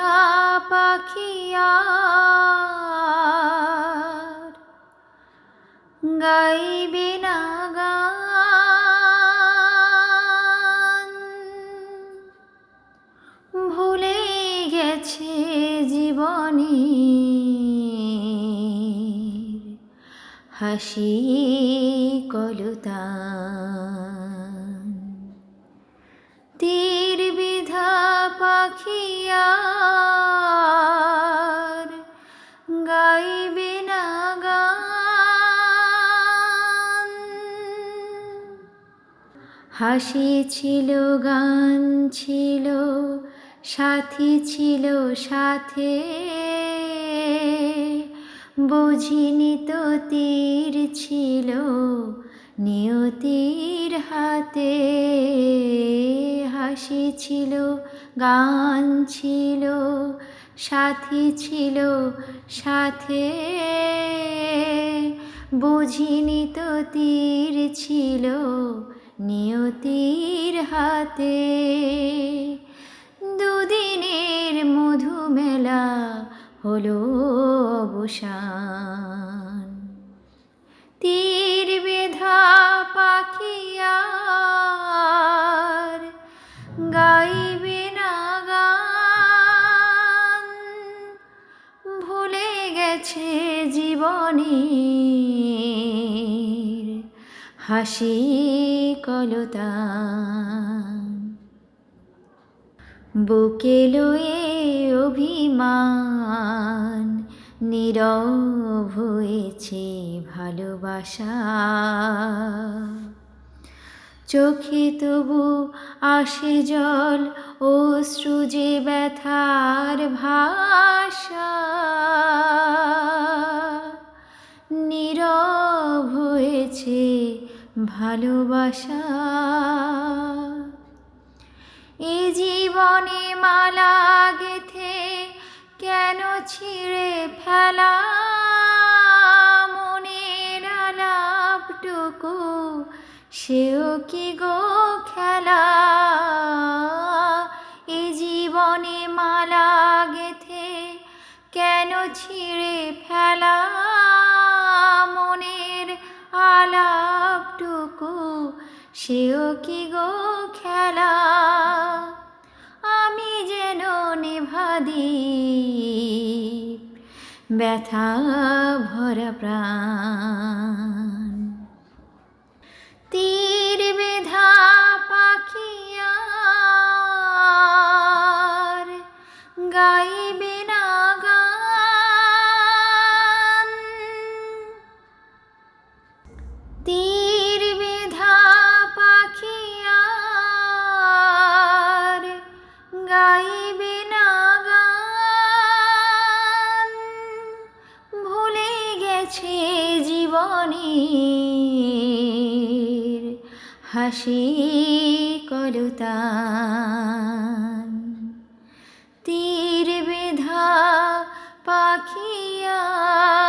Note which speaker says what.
Speaker 1: বিধা পাখিয়ার গাইবে না গান, ভুলে গেছে জীবনের হাসি কলতান। তীর বিধা পাখিয়ার গাইবে না গান, হাসি ছিল গান ছিল সাথী ছিল সাথে, বুঝিনি তো তীর ছিল নিয়তির হাতে। হাসি ছিল গান ছিল সাথী ছিল সাথে, বুঝিনি তো তীর ছিল নিয়তির হাতে। দুদিনের মধু মেলা হলো অবসান, তীর বিধা পাখিয়ার গাইবে না গান, ভুলে গেছে জীবনের হাসি কলতান। বুকে লয়ে অভিমান নীরব হয়েছে ভালোবাসা, চোখে তবু আসে জল অশ্রু যে ব্যথার ভাষা, নীরব হয়েছে ভালোবাসা। এ জীবনে মালা গেথে কেন ছিঁড়ে ফেলা মনের আলাপটুকু, সেও কি গো খেলা। এ জীবনে মালা গেথে কেন ছিঁড়ে ফেলা মনের আলাপটুকু, সেও কি গো খেলা। আমি যেন নেভাদ্বীপ ব্যথা ভরা প্রাণ, তীর বিধা পাখিয়ার গাইবে না গান, তীর বিধা পাখিয়ার গাইবে না গান, ভুলে গেছে জীবনের হাসি কলতান। তীর বিধা পাখিয়ার